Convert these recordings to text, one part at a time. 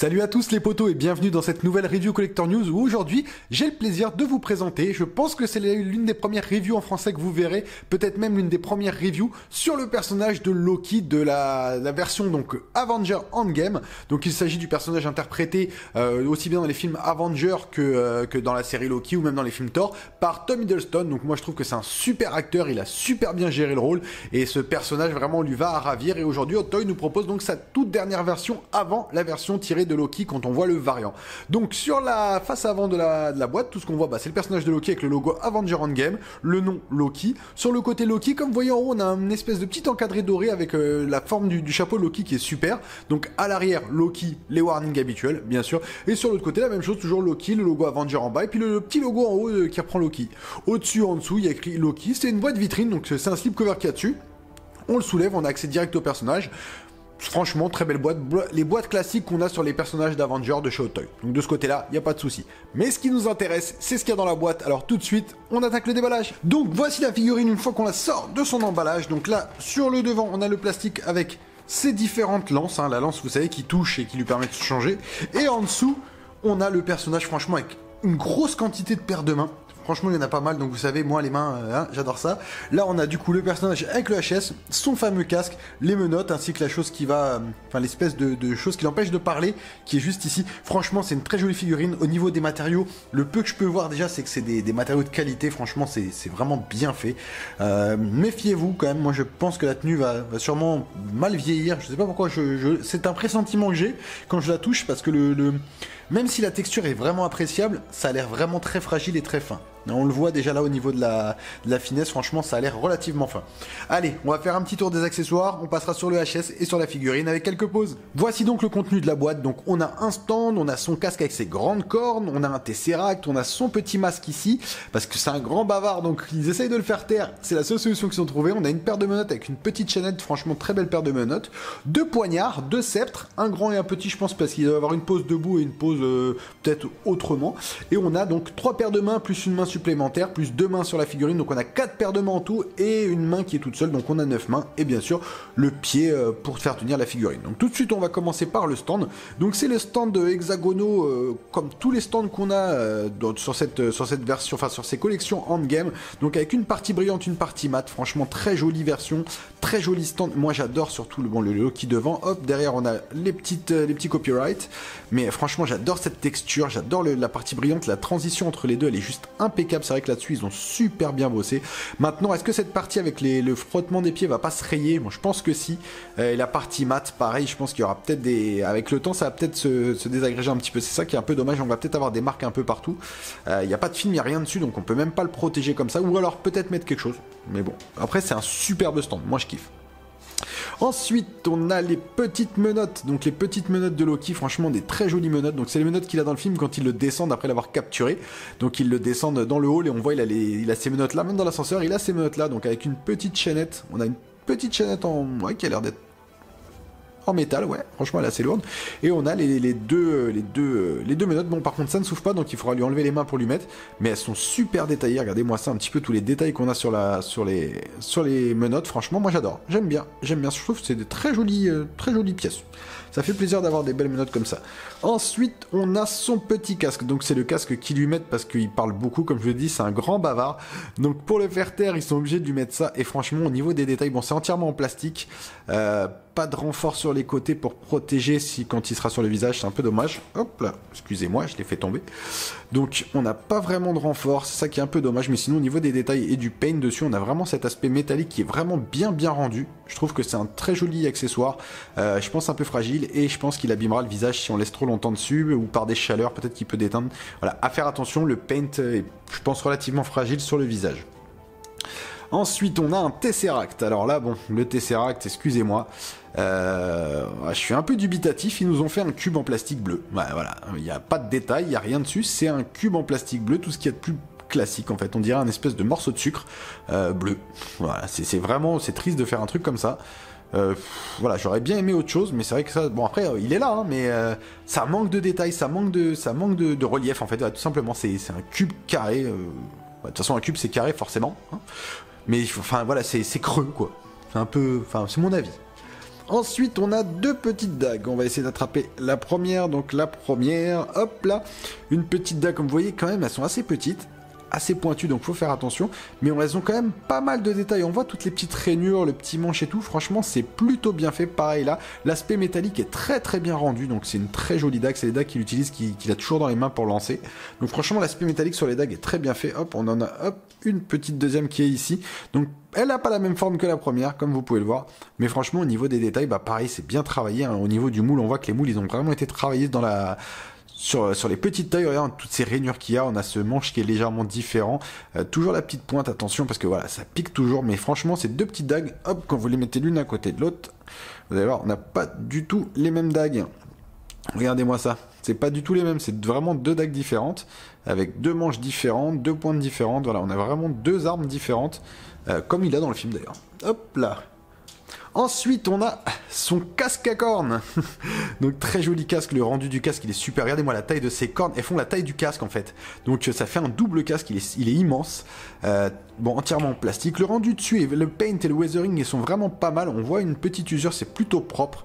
Salut à tous les potos et bienvenue dans cette nouvelle review Collector News où aujourd'hui j'ai le plaisir de vous présenter, je pense que c'est l'une des premières reviews en français que vous verrez, peut-être même l'une des premières reviews sur le personnage de Loki de la version donc Avenger Endgame. Donc il s'agit du personnage interprété aussi bien dans les films Avenger que dans la série Loki ou même dans les films Thor par Tom Hiddleston. Donc moi je trouve que c'est un super acteur, il a super bien géré le rôle et ce personnage vraiment lui va à ravir. Et aujourd'hui Hot Toys nous propose donc sa toute dernière version avant la version tirée de Loki quand on voit le variant. Donc sur la face avant de la boîte, tout ce qu'on voit, c'est le personnage de Loki avec le logo Avenger Endgame, le nom Loki. Sur le côté Loki, comme vous voyez en haut, on a une espèce de petit encadré doré avec la forme du chapeau Loki qui est super. Donc à l'arrière, Loki, les warnings habituels, bien sûr. Et sur l'autre côté, la même chose, toujours Loki, le logo Avenger en bas, et puis le petit logo en haut qui reprend Loki. Au-dessus, en dessous, il y a écrit Loki. C'est une boîte vitrine, donc c'est un slipcover qu'il y a dessus. On le soulève, on a accès direct au personnage. Franchement, très belle boîte. Les boîtes classiques qu'on a sur les personnages d'Avengers de chez Hot Toys. Donc de ce côté-là, il n'y a pas de souci. Mais ce qui nous intéresse, c'est ce qu'il y a dans la boîte. Alors tout de suite, on attaque le déballage. Donc voici la figurine une fois qu'on la sort de son emballage. Donc là, sur le devant, on a le plastique avec ses différentes lances. La lance, vous savez, qui touche et qui lui permet de se changer. Et en dessous, on a le personnage, franchement, avec une grosse quantité de paires de mains. Franchement, il y en a pas mal, donc vous savez, moi, les mains, j'adore ça. Là, on a du coup le personnage avec le HS, son fameux casque, les menottes, ainsi que la chose qui va... Enfin, l'espèce de chose qui l'empêche de parler, qui est juste ici. Franchement, c'est une très jolie figurine. Au niveau des matériaux, le peu que je peux voir déjà, c'est que c'est des matériaux de qualité. Franchement, c'est vraiment bien fait. Méfiez-vous quand même. Moi, je pense que la tenue va sûrement mal vieillir. Je sais pas pourquoi, c'est un pressentiment que j'ai quand je la touche, parce que même si la texture est vraiment appréciable, ça a l'air vraiment très fragile et très fin. On le voit déjà là au niveau de la finesse, franchement ça a l'air relativement fin. Allez, on va faire un petit tour des accessoires, on passera sur le HS et sur la figurine avec quelques pauses. Voici donc le contenu de la boîte. Donc on a un stand, on a son casque avec ses grandes cornes, on a un Tesseract, on a son petit masque ici, parce que c'est un grand bavard, donc ils essayent de le faire taire, c'est la seule solution qu'ils ont trouvée. On a une paire de menottes avec une petite chaînette, franchement très belle paire de menottes, deux poignards, deux sceptres, un grand et un petit je pense parce qu'il doit y avoir une pose debout et une pose peut-être autrement. Et on a donc trois paires de mains plus une main supplémentaire, plus deux mains sur la figurine, donc on a 4 paires de mains en tout et une main qui est toute seule, donc on a 9 mains et bien sûr le pied pour faire tenir la figurine. Donc tout de suite on va commencer par le stand. Donc c'est le stand hexagonaux comme tous les stands qu'on a sur cette version, enfin sur ces collections Endgame, donc avec une partie brillante, une partie mate. Franchement très jolie version, très joli stand. Moi j'adore surtout le Loki devant. Hop, derrière on a les petits copyrights, mais franchement j'adore cette texture, j'adore la partie brillante, la transition entre les deux elle est juste impeccable. C'est vrai que là-dessus ils ont super bien bossé. Maintenant, est-ce que cette partie avec le frottement des pieds va pas se rayer? Moi je pense que si. Et la partie mat, pareil, je pense qu'il y aura peut-être avec le temps ça va peut-être se désagréger un petit peu. C'est ça qui est un peu dommage, on va peut-être avoir des marques un peu partout. Il n'y a pas de film, il n'y a rien dessus, donc on peut même pas le protéger comme ça, ou alors peut-être mettre quelque chose. Mais bon, après c'est un superbe stand, moi je kiffe. Ensuite, on a les petites menottes, donc les petites menottes de Loki, franchement des très jolies menottes. Donc c'est les menottes qu'il a dans le film quand il le descend après l'avoir capturé. Donc il le descend dans le hall et on voit il a ces menottes là, même dans l'ascenseur, il a ces menottes là, donc avec une petite chaînette. On a une petite chaînette qui a l'air d'être en métal, ouais, franchement elle est assez lourde. Et on a les deux menottes. Bon, par contre ça ne s'ouvre pas, donc il faudra lui enlever les mains pour lui mettre. Mais elles sont super détaillées. Regardez-moi ça, un petit peu tous les détails qu'on a sur les menottes. Franchement, moi j'adore. J'aime bien. Je trouve que c'est des très jolies pièces. Ça fait plaisir d'avoir des belles menottes comme ça. Ensuite, on a son petit casque. Donc c'est le casque qu'ils lui mettent parce qu'il parle beaucoup, comme je le dis, c'est un grand bavard. Donc pour le faire taire, ils sont obligés de lui mettre ça. Et franchement, au niveau des détails, bon, c'est entièrement en plastique. Pas de renfort sur les côtés pour protéger quand il sera sur le visage, c'est un peu dommage. Hop là, excusez-moi, je l'ai fait tomber. Donc on n'a pas vraiment de renfort, c'est ça qui est un peu dommage, mais sinon au niveau des détails et du paint dessus, on a vraiment cet aspect métallique qui est vraiment bien rendu. Je trouve que c'est un très joli accessoire, je pense un peu fragile, et je pense qu'il abîmera le visage si on laisse trop longtemps dessus, ou par des chaleurs, peut-être qu'il peut déteindre. Voilà, à faire attention, le paint est, je pense, relativement fragile sur le visage. Ensuite, on a un Tesseract. Alors là, bon, le Tesseract, excusez-moi, je suis un peu dubitatif. Ils nous ont fait un cube en plastique bleu. Ouais, voilà, il n'y a pas de détails, il n'y a rien dessus. C'est un cube en plastique bleu, tout ce qui est de plus classique en fait. On dirait un espèce de morceau de sucre bleu. Voilà, c'est vraiment, c'est triste de faire un truc comme ça. Voilà, j'aurais bien aimé autre chose, mais c'est vrai que ça, bon après il est là, hein, mais ça manque de détails, ça manque de relief en fait. Ouais, tout simplement, c'est un cube carré. De toute façon, un cube c'est carré forcément, hein. Mais enfin voilà, c'est creux quoi. C'est un peu, enfin c'est mon avis. Ensuite, on a deux petites dagues. On va essayer d'attraper la première. Donc la première, hop là. Une petite dague, comme vous voyez, quand même, elles sont assez petites, assez pointues, donc faut faire attention. Mais elles ont quand même pas mal de détails. On voit toutes les petites rainures, le petit manche et tout. Franchement, c'est plutôt bien fait. Pareil là, l'aspect métallique est très très bien rendu. Donc c'est une très jolie dague. C'est les dagues qu'il utilise, qu'il a toujours dans les mains pour lancer. Donc franchement, l'aspect métallique sur les dagues est très bien fait. Hop, on en a une petite deuxième qui est ici. Donc elle n'a pas la même forme que la première, comme vous pouvez le voir. Mais franchement, au niveau des détails, bah pareil, c'est bien travaillé. Hein. Au niveau du moule, on voit que les moules, ils ont vraiment été travaillés dans la... Sur les petites tailles, regarde toutes ces rainures qu'il y a, on a ce manche qui est légèrement différent, toujours la petite pointe, attention parce que voilà, ça pique toujours, mais franchement ces deux petites dagues, hop, quand vous les mettez l'une à côté de l'autre, vous allez voir, on n'a pas du tout les mêmes dagues. Regardez-moi ça, c'est pas du tout les mêmes, c'est vraiment deux dagues différentes, avec deux manches différentes, deux pointes différentes, voilà, on a vraiment deux armes différentes, comme il a dans le film d'ailleurs. Hop là. Ensuite, on a son casque à cornes. Donc, très joli casque. Le rendu du casque, il est super. Regardez-moi la taille de ses cornes. Elles font la taille du casque, en fait. Donc, ça fait un double casque. Il est immense. Bon, entièrement en plastique. Le rendu dessus, et le paint et le weathering, ils sont vraiment pas mal. On voit une petite usure. C'est plutôt propre.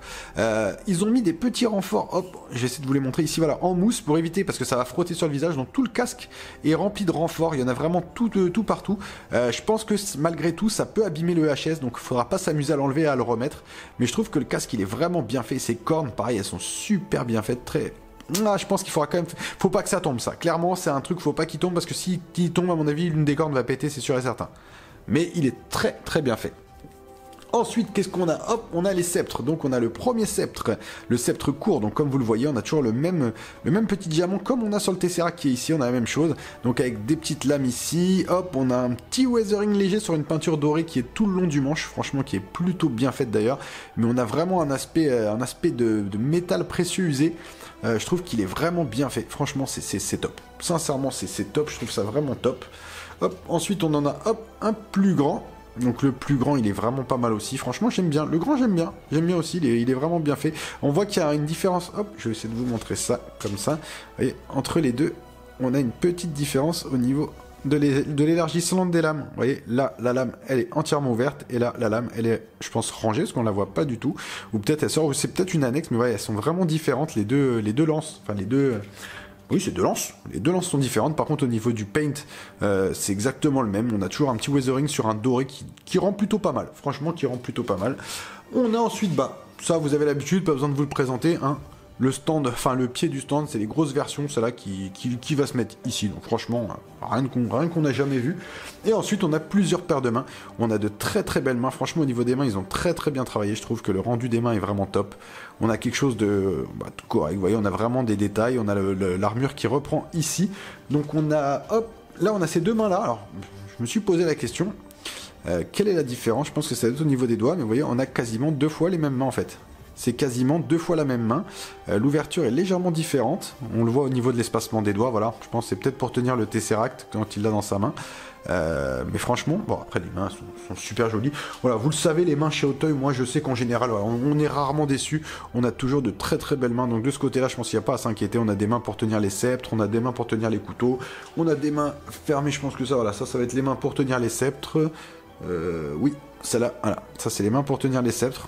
Ils ont mis des petits renforts. Hop, j'essaie de vous les montrer ici. Voilà, en mousse pour éviter, parce que ça va frotter sur le visage. Donc, tout le casque est rempli de renforts. Il y en a vraiment tout partout. Je pense que malgré tout, ça peut abîmer le HS. Donc, il faudra pas s'amuser à l'enlever et à le remettre, mais je trouve que le casque il est vraiment bien fait. Ses cornes pareil, elles sont super bien faites, très... je pense qu'il faudra quand même, faut pas que ça tombe, ça clairement c'est un truc, faut pas qu'il tombe, parce que s'il tombe à mon avis l'une des cornes va péter, c'est sûr et certain, mais il est très très bien fait. Ensuite, qu'est-ce qu'on a? Hop, on a les sceptres. Donc, on a le premier sceptre, le sceptre court. Donc, comme vous le voyez, on a toujours le même petit diamant comme on a sur le Tesseract qui est ici. On a la même chose. Donc, avec des petites lames ici. Hop, on a un petit weathering léger sur une peinture dorée qui est tout le long du manche. Franchement, qui est plutôt bien faite d'ailleurs. Mais on a vraiment un aspect de métal précieux usé. Je trouve qu'il est vraiment bien fait. Franchement, c'est top. Sincèrement, c'est top. Je trouve ça vraiment top. Hop, ensuite, on en a un plus grand. Donc le plus grand, il est vraiment pas mal aussi. Franchement, j'aime bien. Le grand, j'aime bien. J'aime bien aussi. Il est vraiment bien fait. On voit qu'il y a une différence. Hop, je vais essayer de vous montrer ça comme ça. Vous voyez, entre les deux, on a une petite différence au niveau de l'élargissement des lames. Vous voyez, là, la lame, elle est entièrement ouverte. Et là, la lame, elle est, je pense, rangée, parce qu'on la voit pas du tout. Ou peut-être elle sort, ou c'est peut-être une annexe. Mais ouais, elles sont vraiment différentes, les deux lances. Enfin, les deux... Oui, c'est deux lances. Les deux lances sont différentes. Par contre, au niveau du paint, c'est exactement le même. On a toujours un petit weathering sur un doré qui rend plutôt pas mal. Franchement, qui rend plutôt pas mal. On a ensuite, bah, ça, vous avez l'habitude, pas besoin de vous le présenter, hein. Le stand, enfin le pied du stand, c'est les grosses versions, celle-là qui va se mettre ici. Donc franchement, rien qu'on n'a jamais vu. Et ensuite, on a plusieurs paires de mains. On a de très très belles mains. Franchement, au niveau des mains, ils ont très très bien travaillé. Je trouve que le rendu des mains est vraiment top. On a quelque chose de tout correct. Vous voyez, on a vraiment des détails. On a l'armure qui reprend ici. Donc on a, hop, là on a ces deux mains-là. Alors, je me suis posé la question. Quelle est la différence? Je pense que ça doit être au niveau des doigts. Mais vous voyez, on a quasiment deux fois les mêmes mains en fait. C'est quasiment deux fois la même main. L'ouverture est légèrement différente. On le voit au niveau de l'espacement des doigts. Voilà, je pense que c'est peut-être pour tenir le Tesseract quand il l'a dans sa main. Mais franchement, bon, après les mains sont super jolies. Voilà, vous le savez, les mains chez Auteuil, moi je sais qu'en général, voilà, on est rarement déçu. On a toujours de très très belles mains. Donc de ce côté-là, je pense qu'il n'y a pas à s'inquiéter. On a des mains pour tenir les sceptres, on a des mains pour tenir les couteaux, on a des mains fermées. Je pense que ça, voilà, ça va être les mains pour tenir les sceptres. Oui, celle-là, voilà, ça c'est les mains pour tenir les sceptres.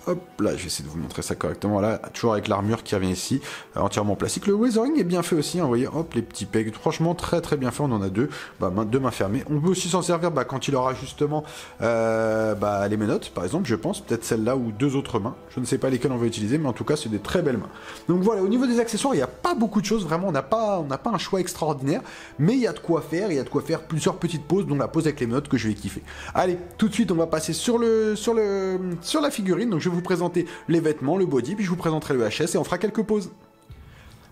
Hop là, je vais essayer de vous montrer ça correctement. Là, toujours avec l'armure qui revient ici, entièrement en plastique. Le weathering est bien fait aussi, hein, vous voyez, hop, les petits pegs. Franchement, très très bien fait. On en a deux, deux mains fermées. On peut aussi s'en servir quand il aura justement les menottes, par exemple, je pense. Peut-être celle-là ou deux autres mains. Je ne sais pas lesquelles on va utiliser, mais en tout cas, c'est des très belles mains. Donc voilà, au niveau des accessoires, il n'y a pas beaucoup de choses. Vraiment, on n'a pas un choix extraordinaire, mais il y a de quoi faire. Il y a de quoi faire plusieurs petites pauses, dont la pause avec les menottes que je vais kiffer. Allez, tout de suite, on va passer sur la figurine. Donc je vais vous présenter les vêtements, le body, puis je vous présenterai le HS et on fera quelques pauses.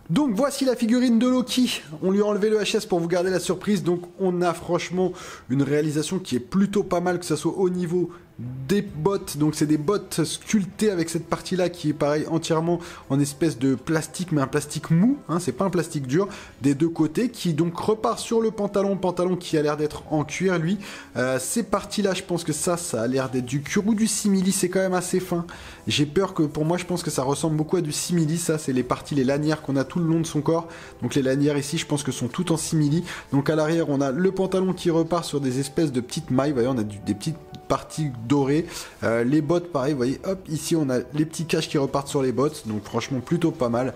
Donc voici la figurine de Loki. On lui a enlevé le HS pour vous garder la surprise. Donc on a franchement une réalisation qui est plutôt pas mal, que ça soit au niveau des bottes. Donc c'est des bottes sculptées avec cette partie là qui est pareil entièrement en espèce de plastique, mais un plastique mou, hein, c'est pas un plastique dur, des deux côtés, qui donc repart sur le pantalon qui a l'air d'être en cuir lui. Ces parties là, je pense que ça a l'air d'être du cuir ou du simili, c'est quand même assez fin. J'ai peur que, pour moi je pense que ça ressemble beaucoup à du simili. Ça c'est les parties, les lanières qu'on a tout le long de son corps. Donc les lanières ici je pense que sont toutes en simili. Donc à l'arrière on a le pantalon qui repart sur des espèces de petites mailles, vous voyez, on a des petites partie dorée. Les bottes, pareil, vous voyez, hop, ici on a les petits caches qui repartent sur les bottes, donc franchement plutôt pas mal.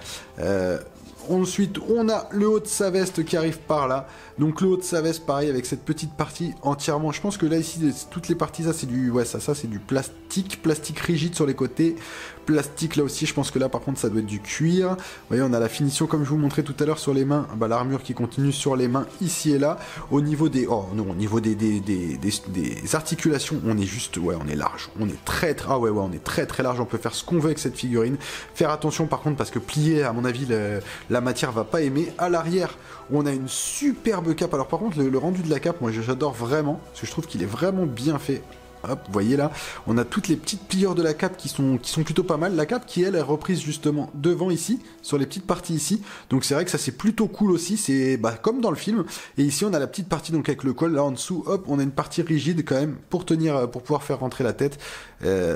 Ensuite, on a le haut de sa veste qui arrive par là. Donc le haut de sa veste, pareil, avec cette petite partie entièrement. Je pense que là, ici, toutes les parties, ça, c'est du... Ouais, ça c'est du plastique rigide sur les côtés. Plastique, là aussi, je pense que là, par contre, ça doit être du cuir. Vous voyez, on a la finition, comme je vous montrais tout à l'heure, sur les mains. Bah, l'armure qui continue sur les mains, ici et là. Au niveau des... Oh, non, au niveau des articulations, on est juste... Ouais, on est large. On est très... Ah ouais, on est très large. On peut faire ce qu'on veut avec cette figurine. Faire attention, par contre, parce que plier, à mon avis, la matière va pas aimer. À l'arrière, on a une superbe cape. Alors par contre, le rendu de la cape, moi j'adore vraiment, parce que je trouve qu'il est vraiment bien fait. Hop, vous voyez là, on a toutes les petites pliures de la cape qui sont plutôt pas mal. La cape qui, elle, est reprise justement devant ici, sur les petites parties ici. Donc c'est vrai que ça c'est plutôt cool aussi, c'est comme dans le film. Et ici on a la petite partie donc avec le col, là en dessous, hop, on a une partie rigide quand même pour tenir, pour pouvoir faire rentrer la tête.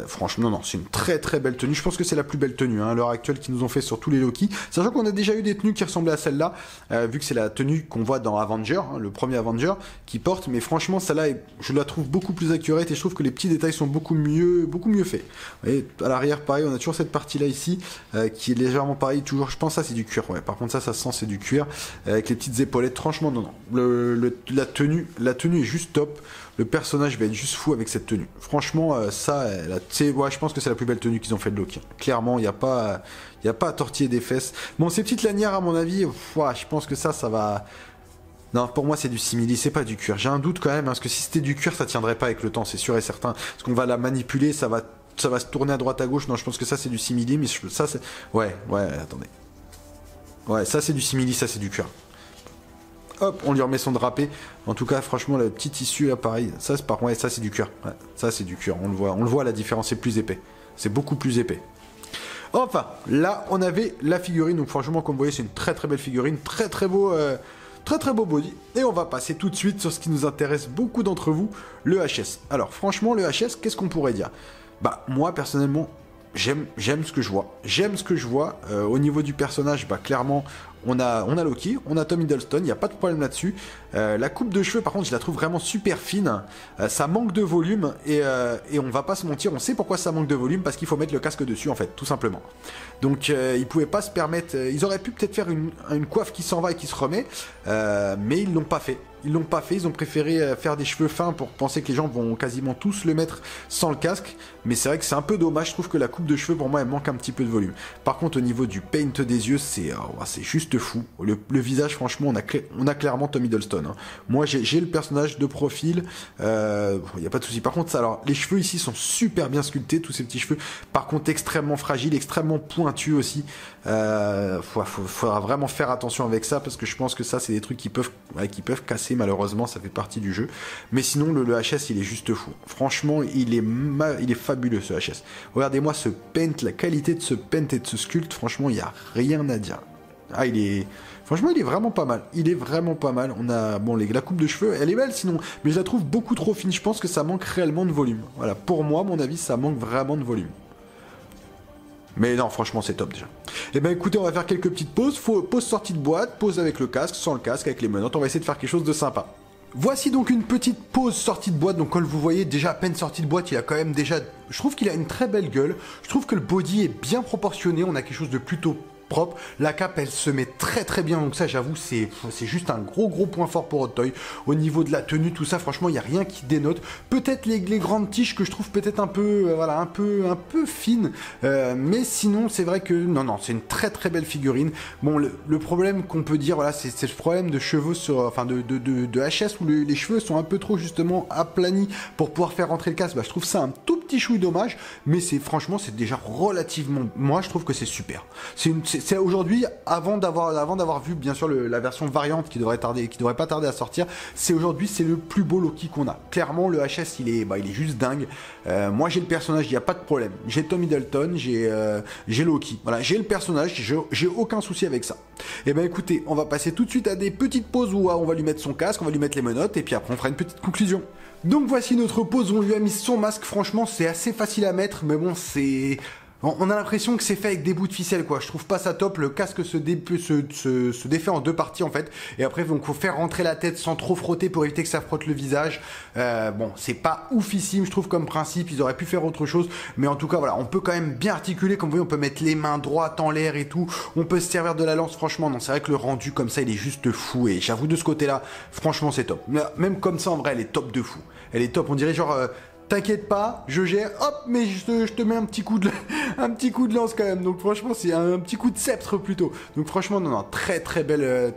Franchement, non, c'est une très belle tenue. Je pense que c'est la plus belle tenue à l'heure actuelle qu'ils nous ont fait sur tous les Loki. Sachant qu'on a déjà eu des tenues qui ressemblaient à celle-là, vu que c'est la tenue qu'on voit dans Avenger, le premier Avenger, qui porte. Mais franchement, celle-là, je la trouve beaucoup plus accurate et je trouve que les petits détails sont beaucoup mieux faits. Vous voyez, à l'arrière, pareil, on a toujours cette partie-là ici, qui est légèrement pareil, toujours, je pense ça c'est du cuir. Ouais, par contre ça se sent, c'est du cuir, avec les petites épaulettes. Franchement, non. La tenue est juste top. Le personnage va être juste fou avec cette tenue. Franchement, ouais, je pense que c'est la plus belle tenue qu'ils ont fait de Loki. Clairement, il n'y a pas à tortiller des fesses. Bon, ces petites lanières, à mon avis, je pense que ça va... Non, pour moi, c'est du simili, c'est pas du cuir. J'ai un doute quand même, parce que si c'était du cuir, ça tiendrait pas avec le temps, c'est sûr et certain. Parce qu'on va la manipuler, ça va se tourner à droite à gauche. Non, je pense que ça, c'est du simili, mais ça, c'est... Ouais, attendez. Ouais, ça, c'est du simili, ça, c'est du cuir. Hop, on lui remet son drapé. En tout cas, franchement, le petit tissu là, pareil. Ça, c'est du cuir. Ouais, ça, c'est du cuir. On le voit, la différence est plus épais. C'est beaucoup plus épais. Enfin, là, on avait la figurine. Donc, franchement, comme vous voyez, c'est une très belle figurine. Très beau body. Et on va passer tout de suite sur ce qui nous intéresse beaucoup d'entre vous, le HS. Alors, franchement, le HS, qu'est-ce qu'on pourrait dire? Moi, personnellement, j'aime ce que je vois. Au niveau du personnage, clairement, on a Loki, on a Tom Hiddleston, il n'y a pas de problème là-dessus. La coupe de cheveux, par contre, je la trouve vraiment super fine. Ça manque de volume et on va pas se mentir, on sait pourquoi ça manque de volume, parce qu'il faut mettre le casque dessus, en fait, tout simplement. Donc, ils pouvaient pas se permettre... ils auraient pu peut-être faire une coiffe qui s'en va et qui se remet, mais ils l'ont pas fait. Ils ont préféré faire des cheveux fins pour penser que les gens vont quasiment tous le mettre sans le casque, mais c'est vrai que c'est un peu dommage, je trouve que la coupe de cheveux pour moi elle manque un petit peu de volume. Par contre au niveau du paint des yeux, c'est juste fou. Le visage franchement on a clairement Tom Hiddleston. Hein. Moi j'ai le personnage de profil, y a pas de souci. Par contre ça, alors les cheveux ici sont super bien sculptés, tous ces petits cheveux, par contre extrêmement fragiles, extrêmement pointus aussi. Faudra vraiment faire attention avec ça, parce que je pense que ça c'est des trucs qui peuvent casser, malheureusement ça fait partie du jeu. Mais sinon le HS il est juste fou. Franchement il est fabuleux ce HS. Regardez-moi ce paint, la qualité de ce paint et de ce sculpte, franchement il n'y a rien à dire. Franchement il est vraiment pas mal. On a la coupe de cheveux, elle est belle sinon, mais je la trouve beaucoup trop fine. Je pense que ça manque réellement de volume. Voilà, pour moi, à mon avis, ça manque vraiment de volume. Mais non, franchement, c'est top déjà. Et écoutez, on va faire quelques petites pauses. Pause sortie de boîte, pause avec le casque, sans le casque, avec les menottes. On va essayer de faire quelque chose de sympa. Voici donc une petite pause sortie de boîte. Donc comme vous voyez, déjà à peine sorti de boîte, il a quand même déjà... Je trouve qu'il a une très belle gueule. Je trouve que le body est bien proportionné. On a quelque chose de plutôt propre. La cape, elle se met très bien. Donc ça, j'avoue, c'est juste un gros point fort pour Hot Toys. Au niveau de la tenue, tout ça, franchement, il n'y a rien qui dénote. Peut-être les grandes tiges que je trouve peut-être un peu, un peu fines. Mais sinon, c'est vrai que non, c'est une très belle figurine. Bon, le problème qu'on peut dire, voilà, c'est ce problème de cheveux de HS où les cheveux sont un peu trop justement aplanis pour pouvoir faire rentrer le casque. Je trouve ça un tout petit chouï dommage, mais franchement, c'est déjà relativement. Moi, je trouve que c'est super. C'est aujourd'hui, avant d'avoir vu bien sûr la version variante qui devrait pas tarder à sortir, c'est le plus beau Loki qu'on a. Clairement, le HS il est juste dingue. Moi j'ai le personnage, il n'y a pas de problème. J'ai Tom Hiddleston, j'ai Loki. Voilà, j'ai le personnage, j'ai aucun souci avec ça. Et écoutez, on va passer tout de suite à des petites pauses où on va lui mettre son casque, on va lui mettre les menottes et puis après on fera une petite conclusion. Donc voici notre pause, on lui a mis son masque. Franchement, c'est assez facile à mettre, mais bon, c'est... On a l'impression que c'est fait avec des bouts de ficelle, quoi. Je trouve pas ça top. Le casque se défait en deux parties, en fait. Et après, donc, faut faire rentrer la tête sans trop frotter pour éviter que ça frotte le visage. Bon, c'est pas oufissime, je trouve, comme principe. Ils auraient pu faire autre chose. Mais en tout cas, voilà, on peut quand même bien articuler. Comme vous voyez, on peut mettre les mains droites en l'air et tout. On peut se servir de la lance. Franchement, non, c'est vrai que le rendu comme ça, il est juste fou. Et j'avoue, de ce côté-là, franchement, c'est top. Même comme ça, en vrai, elle est top de fou. Elle est top. On dirait genre... T'inquiète pas, je gère, hop, mais je te mets un petit coup de lance quand même. Donc franchement, c'est un petit coup de sceptre plutôt. Donc franchement, non, très belle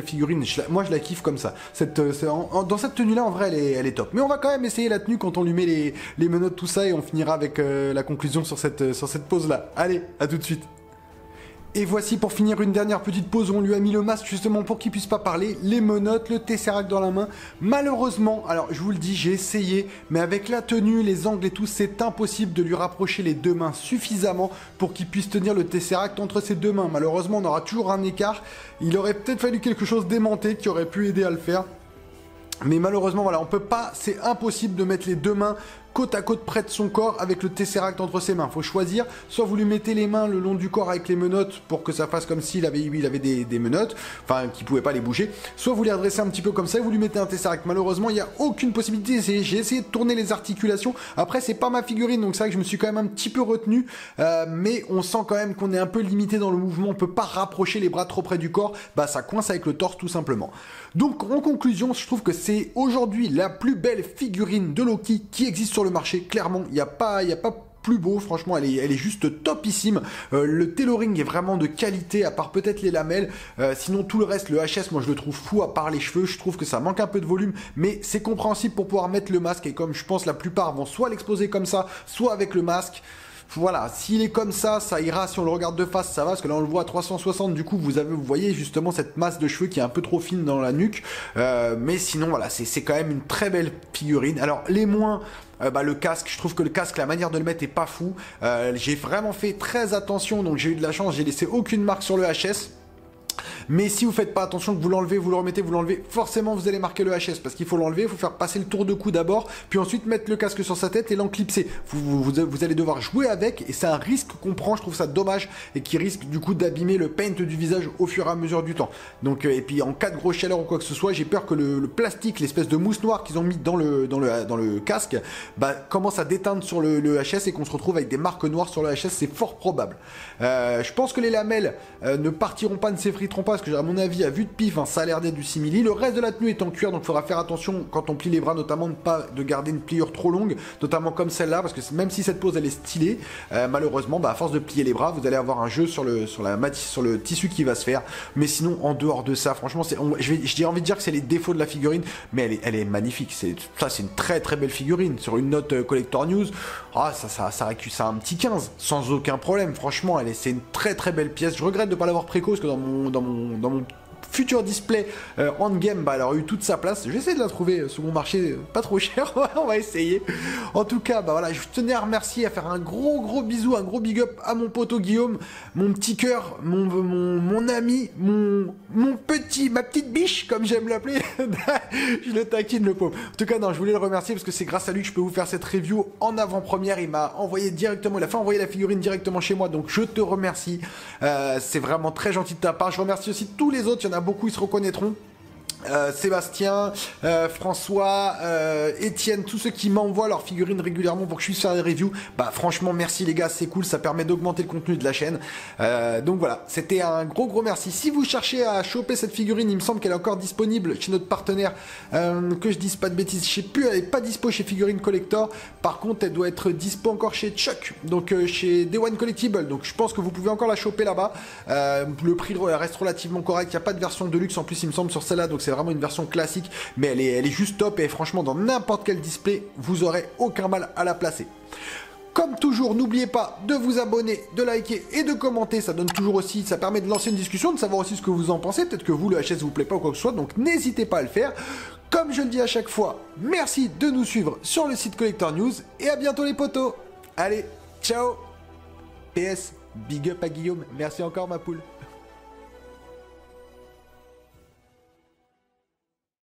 figurine. Moi, je la kiffe comme ça. Dans cette tenue-là, en vrai, elle est top. Mais on va quand même essayer la tenue quand on lui met les menottes, tout ça, et on finira avec la conclusion sur cette pose-là. Allez, à tout de suite. Et voici pour finir une dernière petite pause où on lui a mis le masque justement pour qu'il puisse pas parler, les menottes, le Tesseract dans la main. Malheureusement, alors je vous le dis, j'ai essayé, mais avec la tenue, les angles et tout, c'est impossible de lui rapprocher les deux mains suffisamment pour qu'il puisse tenir le Tesseract entre ses deux mains. Malheureusement, on aura toujours un écart. Il aurait peut-être fallu quelque chose d'aimanté qui aurait pu aider à le faire. Mais malheureusement, voilà, on peut pas, c'est impossible de mettre les deux mains côte à côte près de son corps avec le Tesseract entre ses mains. Faut choisir, soit vous lui mettez les mains le long du corps avec les menottes pour que ça fasse comme s'il avait des menottes, enfin qu'il pouvait pas les bouger, soit vous les redressez un petit peu comme ça et vous lui mettez un Tesseract. Malheureusement, il n'y a aucune possibilité. J'ai essayé de tourner les articulations. Après, c'est pas ma figurine, donc c'est vrai que je me suis quand même un petit peu retenu, mais on sent quand même qu'on est un peu limité dans le mouvement. On peut pas rapprocher les bras trop près du corps, bah ça coince avec le torse tout simplement. Donc en conclusion, je trouve que c'est aujourd'hui la plus belle figurine de Loki qui existe sur le marché. Clairement, il n'y a pas plus beau, franchement elle est juste topissime. Le tailoring est vraiment de qualité, à part peut-être les lamelles. Sinon tout le reste, le HS, moi je le trouve fou, à part les cheveux. Je trouve que ça manque un peu de volume, mais c'est compréhensible pour pouvoir mettre le masque. Et comme je pense la plupart vont soit l'exposer comme ça, soit avec le masque. Voilà, s'il est comme ça, ça ira. Si on le regarde de face, ça va, parce que là on le voit à 360. Du coup, vous voyez justement cette masse de cheveux qui est un peu trop fine dans la nuque. Mais sinon, voilà, c'est quand même une très belle figurine. Alors, les moins... le casque, je trouve que le casque, la manière de le mettre est pas fou. J'ai vraiment fait très attention, donc j'ai eu de la chance, j'ai laissé aucune marque sur le HS. Mais si vous faites pas attention, que vous l'enlevez, vous le remettez, vous l'enlevez, forcément vous allez marquer le HS, parce qu'il faut l'enlever, il faut faire passer le tour de cou d'abord, puis ensuite mettre le casque sur sa tête et l'enclipser. Vous allez devoir jouer avec, et c'est un risque qu'on prend, je trouve ça dommage, et qui risque du coup d'abîmer le paint du visage au fur et à mesure du temps. Donc, et puis en cas de grosse chaleur ou quoi que ce soit, j'ai peur que le plastique, l'espèce de mousse noire qu'ils ont mis dans le casque, commence à déteindre sur le HS et qu'on se retrouve avec des marques noires sur le HS, c'est fort probable. Je pense que les lamelles ne partiront pas, ne s'effriteront pas, parce que à mon avis, à vue de pif, ça a l'air d'être du simili. Le reste de la tenue est en cuir, donc il faudra faire attention quand on plie les bras, notamment de garder une pliure trop longue, notamment comme celle-là, parce que même si cette pose elle est stylée, malheureusement, à force de plier les bras, vous allez avoir un jeu sur le tissu qui va se faire. Mais sinon, en dehors de ça, franchement, j'ai envie de dire que c'est les défauts de la figurine, mais elle est magnifique. C'est une très très belle figurine. Sur une note Collector News, ça récuse un petit 15, sans aucun problème. Franchement, c'est une très très belle pièce. Je regrette de ne pas l'avoir préco, parce que dans mon futur display endgame, elle aurait eu toute sa place. Je vais essayer de la trouver sur mon marché pas trop cher. On va essayer. En tout cas, voilà, je tenais à remercier, à faire un gros bisou, un gros big up à mon poteau Guillaume, mon petit cœur, mon ami, ma petite biche, comme j'aime l'appeler. Je le taquine, le pauvre. En tout cas, non, je voulais le remercier parce que c'est grâce à lui que je peux vous faire cette review en avant-première. Il m'a envoyé directement, il a fait envoyer la figurine directement chez moi, donc je te remercie. C'est vraiment très gentil de ta part. Je remercie aussi tous les autres. Il y en a beaucoup, ils se reconnaîtront. Sébastien, François, Étienne, tous ceux qui m'envoient leurs figurines régulièrement pour que je puisse faire des reviews, franchement merci les gars, c'est cool, ça permet d'augmenter le contenu de la chaîne. Donc voilà, c'était un gros merci. Si vous cherchez à choper cette figurine, il me semble qu'elle est encore disponible chez notre partenaire, que je dise pas de bêtises, je sais plus, elle est pas dispo chez Figurine Collector, par contre elle doit être dispo encore chez Chuck, donc chez Day One Collectible, donc je pense que vous pouvez encore la choper là-bas. Le prix reste relativement correct, il n'y a pas de version de luxe en plus il me semble sur celle-là, donc c'est vraiment une version classique, mais elle est juste top, et franchement dans n'importe quel display vous aurez aucun mal à la placer. Comme toujours, n'oubliez pas de vous abonner, de liker et de commenter, ça donne toujours aussi, ça permet de lancer une discussion, de savoir aussi ce que vous en pensez, peut-être que vous le HS vous plaît pas ou quoi que ce soit, donc n'hésitez pas à le faire. Comme je le dis à chaque fois, merci de nous suivre sur le site Collector News, et à bientôt les potos. Allez, ciao. PS, big up à Guillaume, merci encore ma poule.